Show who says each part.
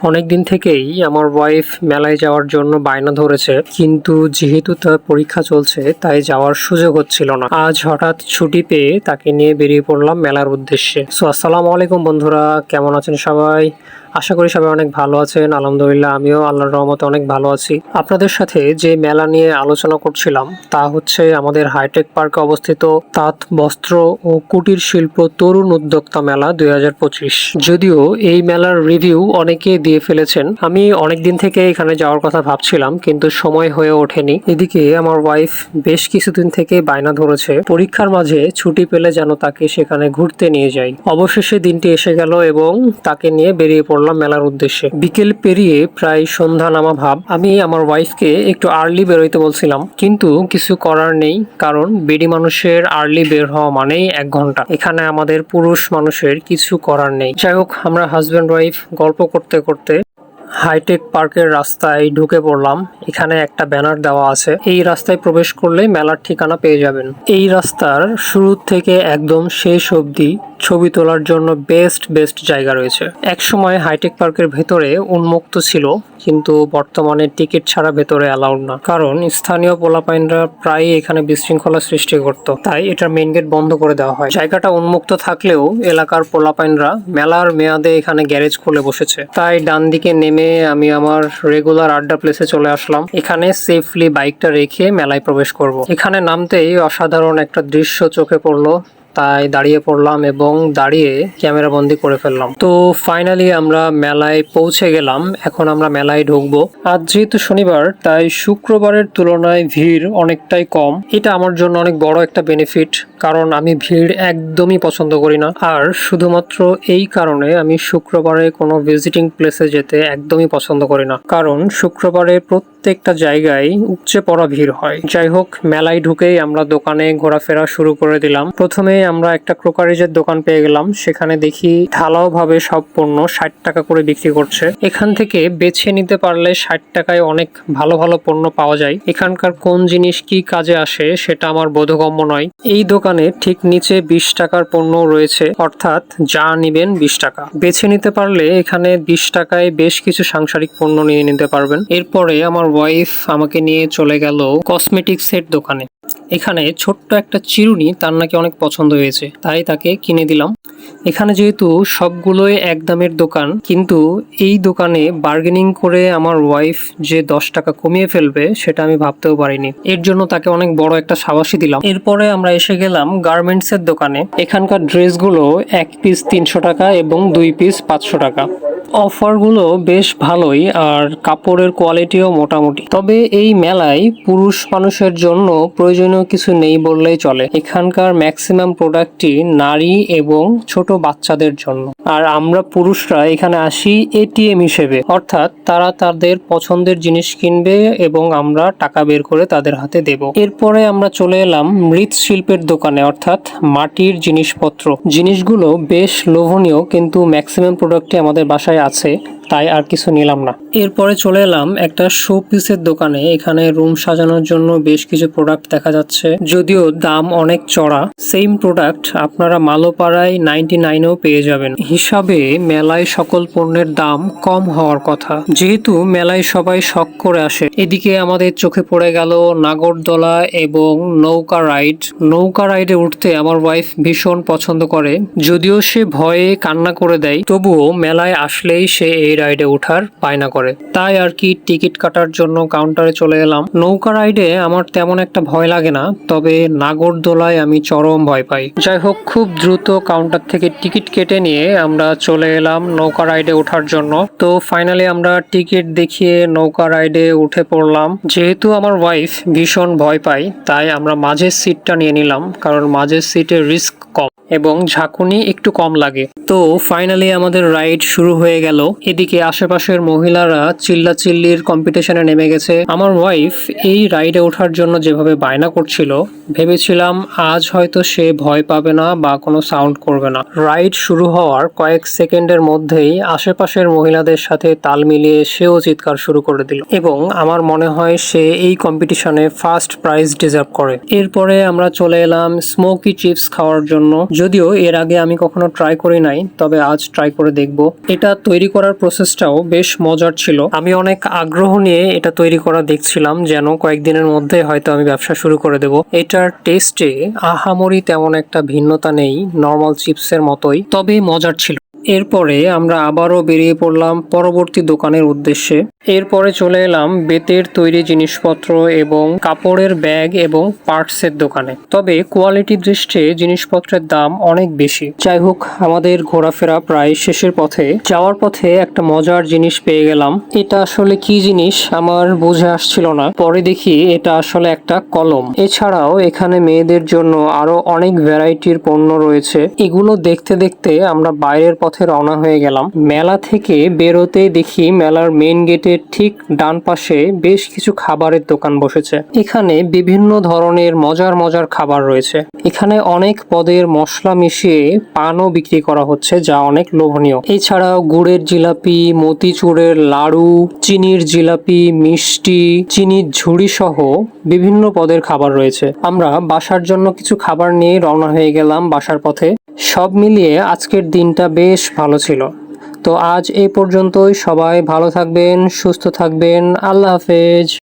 Speaker 1: অনেকদিন থেকেই আমার ওয়াইফ মেলায় যাওয়ার জন্য বায়না ধরেছে, কিন্তু যেহেতু তার পরীক্ষা চলছে তাই যাওয়ার সুযোগ হচ্ছিল না। আজ হঠাৎ ছুটি পেয়ে তাকে নিয়ে বেরিয়ে পড়লাম মেলার উদ্দেশ্যে। আসসালামু আলাইকুম বন্ধুরা, কেমন আছেন সবাই? আশা করি সবাই অনেক ভালো আছেন। আলহামদুলিল্লাহ, আমিও আল্লাহর রহমতে অনেক ভালো আছি। আপনাদের সাথে যে মেলা নিয়ে আলোচনা করছিলাম তা হচ্ছে আমাদের হাইটেক পার্কে অবস্থিত তাঁত বস্ত্র ও কুটির শিল্প তরুণ উদ্যোক্তা মেলা 2025। যদিও এই মেলার রিভিউ অনেকে দিয়ে ফেলেছেন, আমি অনেকদিন থেকে এখানে যাওয়ার কথা ভাবছিলাম কিন্তু সময় হয়ে ওঠেনি। এদিকে আমার ওয়াইফ বেশ কিছুদিন থেকে বায়না ধরেছে পরীক্ষার মাঝে ছুটি পেলে যেন তাকে সেখানে ঘুরতে নিয়ে যাই। অবশেষে দিনটি এসে গেল এবং তাকে নিয়ে বেরিয়ে পড়লাম মেলার উদ্দেশ্যে। বিকেল পেরিয়ে প্রায় সন্ধ্যা নামা ভাব। আমি আমার ওয়াইফকে একটু আর্লি বেরোইতে বলছিলাম, কিন্তু কিছু করার নেই, কারণ বেডি মানুষের আর্লি বের হওয়া মানেই 1 ঘন্টা। এখানে আমাদের পুরুষ মানুষের কিছু করার নেই। যাই হোক, আমরা হাজব্যান্ড ওয়াইফ গল্প করতে করতে হাইটেক পার্কের রাস্তায় ঢুকে পড়লাম। এখানে একটা ব্যানার দেওয়া আছে, এই রাস্তায় প্রবেশ করলে মেলার ঠিকানা পেয়ে যাবেন। এই রাস্তার শুরু থেকে একদম শেষ অবধি ছবি তোলার জন্য বেস্ট জায়গা রয়েছে। একসময় হাইটেক পার্কের ভেতরে উন্মুক্ত ছিল, কিন্তু বর্তমানে টিকিট ছাড়া ভেতরে অ্যালাউড না, কারণ স্থানীয় পোলাপাইনরা প্রায়ই এখানে বিশৃঙ্খলা সৃষ্টি করত, তাই এটার মেইন গেট বন্ধ করে দেওয়া হয়। জায়গাটা উন্মুক্ত থাকলেও এলাকার পোলাপাইনরা মেলার মেয়াদে এখানে গ্যারেজ খুলে বসেছে, তাই ডান দিকে নেমে আমি আমার রেগুলার আড্ডা প্লেসে চলে আসলাম। এখানে সেফলি বাইকটা রেখে মেলায় প্রবেশ করব। এখানে নামতেই অসাধারণ একটা দৃশ্য চোখে পড়লো, তাই দাঁড়িয়ে পড়লাম এবং দাঁড়িয়ে ক্যামেরা বন্দি করে ফেললাম। তো ফাইনালি আমরা মেলায় পৌঁছে গেলাম। এখন আমরা মেলায় ঢুকবো। আজ যেহেতু শনিবার, তাই শুক্রবারের তুলনায় ভিড় অনেকটাই কম। এটা আমার জন্য অনেক বড় একটা বেনিফিট, কারণ আমি ভিড় একদমই পছন্দ করি না। আর শুধুমাত্র এই কারণে আমি শুক্রবারে কোনো ভিজিটিং প্লেসে যেতে একদমই পছন্দ করি না, কারণ শুক্রবারে প্রত্যেকটা জায়গায় উপচে পড়া ভিড় হয়। যাই হোক, মেলায় ঢুকেই আমরা দোকানে ঘোরাফেরা শুরু করে দিলাম। প্রথমে আমরা একটা ক্রোকারিজের দোকান পেয়ে গেলাম। সেখানে দেখি ঢালাও ভাবে সব পণ্য 60 টাকা করে বিক্রি করছে। এখান থেকে বেছে নিতে পারলে 60 টাকায় অনেক ভালো ভালো পণ্য পাওয়া যায়। এখানকার কোন জিনিস কি কাজে আসে সেটা আমার বোধগম্য নয়। এই দোকানে ঠিক নিচে 20 টাকার পণ্য রয়েছে, অর্থাৎ যা নিবেন 20 টাকা। বেছে নিতে পারলে এখানে 20 টাকায় বেশ কিছু সাংসারিক পণ্য নিয়ে নিতে পারবেন। এরপরে আমার ওয়াইফ আমাকে নিয়ে চলে গেল কসমেটিক্সের দোকানে। এখানে ছোট্ট একটা চিরুনি তার নাকি অনেক পছন্দ হয়েছে, তাই তাকে কিনে দিলাম। এখানে যেহেতু সবগুলোই এক দামের দোকান, কিন্তু এই দোকানে বার্গেনিং করে আমার ওয়াইফ যে 10 টাকা কমিয়ে ফেলবে সেটা আমি ভাবতেও পারিনি। এর জন্য তাকে অনেক বড় একটা সাবাসি দিলাম। এরপরে আমরা এসে গেলাম গার্মেন্টস এর দোকানে। এখানকার ড্রেসগুলো 1 পিস 300 টাকা এবং 2 পিস 500 টাকা। অফারগুলো বেশ ভালোই, আর কাপড়ের কোয়ালিটিও মোটামুটি। তবে এই মেলায় পুরুষ মানুষের জন্য প্রয়োজনীয় কিছু নেই বললেই চলে। এখানকার ম্যাক্সিমাম প্রোডাক্টই নারী এবং ছোট বাচ্চাদের জন্য। আর আমরা পুরুষরা এখানে আসি এটিএম হিসেবে, অর্থাৎ তারা তাদের পছন্দের জিনিস কিনবে এবং আমরা টাকা বের করে তাদের হাতে দেব। এরপরে আমরা চলে এলাম মৃৎশিল্পের দোকানে, অর্থাৎ মাটির জিনিসপত্র। জিনিসগুলো বেশ লোভনীয়, কিন্তু ম্যাক্সিমাম প্রোডাক্টই আমাদের বাসায় আছে, তাই আর কিছু নিলাম না। এরপরে চলে এলাম একটা শো পিসের দোকানে। এখানে রুম সাজানোর জন্য বেশ কিছু প্রোডাক্ট দেখা যাচ্ছে, যদিও দাম অনেক চড়া। সেম প্রোডাক্ট আপনারা মালোপাড়ায় 99-এও পেয়ে যাবেন। হিসাবে মেলায় সকল পণ্যের দাম কম হওয়ার কথা, যেহেতু মেলায় সবাই শখ করে আসে। এদিকে আমাদের চোখে পড়ে গেল নাগরদোলা এবং নৌকা রাইড। নৌকা রাইডে উঠতে আমার ওয়াইফ ভীষণ পছন্দ করে, যদিও সে ভয়ে কান্না করে দেয়, তবুও মেলায় আসলেই সে এই রাইডে ওঠার বায়না করে। তাই আর কি টিকিট কাটার জন্য কাউন্টারে চলে এলাম। নৌকা রাইডে আমার তেমন একটা ভয় লাগে না, তবে নাগরদোলায় আমি চরম ভয় পাই। যাই হোক, খুব দ্রুত কাউন্টার থেকে টিকিট কেটে নিয়ে আমরা চলে এলাম নৌকা রাইডে ওঠার জন্য। তো ফাইনালি আমরা টিকিট দেখিয়ে নৌকা রাইডে উঠে পড়লাম। যেহেতু আমার ওয়াইফ ভীষণ ভয় পায়, তাই আমরা মাঝের সিটটা নিয়ে নিলাম, কারণ মাঝের সিটে রিস্ক কম এবং ঝাঁকুনি একটু কম লাগে। তো ফাইনালি আমাদের রাইড শুরু হয়ে গেল। এদিকে আশেপাশের মহিলারা চিল্লাচিল্লির কম্পিটিশনে নেমে গেছে। আমার ওয়াইফ এই রাইডে ওঠার জন্য যেভাবে বায়না করছিল, ভেবেছিলাম আজ হয়তো সে ভয় পাবে না বা কোনো সাউন্ড করবে না। রাইড শুরু হওয়ার কয়েক সেকেন্ডের মধ্যেই আশেপাশের মহিলাদের সাথে তাল মিলিয়ে সেও চিৎকার শুরু করে দিল, এবং আমার মনে হয় সে এই কম্পিটিশনে ফার্স্ট প্রাইজ ডিজার্ভ করে। এরপরে আমরা চলে এলাম স্মোকি চিপস খাওয়ার জন্য। যদিও এর আগে আমি কখনো ট্রাই করি নাই, তবে আজ ট্রাই করে দেখব। এটা তৈরি করার প্রসেসটাও বেশ মজার ছিল। আমি অনেক আগ্রহ নিয়ে এটা তৈরি করা দেখছিলাম, যেন কয়েকদিনের মধ্যে হয়তো আমি ব্যবসা শুরু করে দেব। এটার টেস্টে আহামরি তেমন একটা ভিন্নতা নেই, নর্মাল চিপসের মতোই, তবে মজার ছিল। এরপরে আমরা আবারও বেরিয়ে পড়লাম পরবর্তী দোকানের উদ্দেশ্যে। এরপরে চলে এলাম বেতের তৈরি জিনিসপত্র এবং কাপড়ের ব্যাগ এবং পার্টসের দোকানে। তবে কোয়ালিটি দৃষ্টিতে জিনিসপত্রের দাম অনেক বেশি। যাই হোক, আমাদের ঘোরাফেরা প্রায় শেষের পথে। যাওয়ার পথে একটা মজার জিনিস পেয়ে গেলাম। এটা আসলে কি জিনিস আমার বুঝে আসছিল না, পরে দেখি এটা আসলে একটা কলম। এছাড়াও এখানে মেয়েদের জন্য আরো অনেক ভ্যারাইটির পণ্য রয়েছে। এগুলো দেখতে দেখতে আমরা বাইরের পথে রওনা হয়ে গেলাম। মেলা থেকে বেরোতে দেখি মেলার মেইন গেটের ঠিক ডান পাশে বেশ কিছু খাবারের দোকান বসেছে। এখানে বিভিন্ন ধরনের মজার মজার খাবার রয়েছে। এখানে অনেক পদের মশলা মিশিয়ে পানও বিক্রি করা হচ্ছে, যা অনেক লোভনীয়। এছাড়াও গুড়ের জিলাপি, মতিচুরের লাড়ু, চিনির জিলাপি, মিষ্টি, চিনির ঝুড়ি সহ বিভিন্ন পদের খাবার রয়েছে। আমরা বাসার জন্য কিছু খাবার নিয়ে রওনা হয়ে গেলাম বাসার পথে। সব মিলিয়ে আজকের দিনটা বেশ ভালো ছিল। তো আজ এই পর্যন্তই। সবাই ভালো থাকবেন, সুস্থ থাকবেন। আল্লাহ হাফেজ।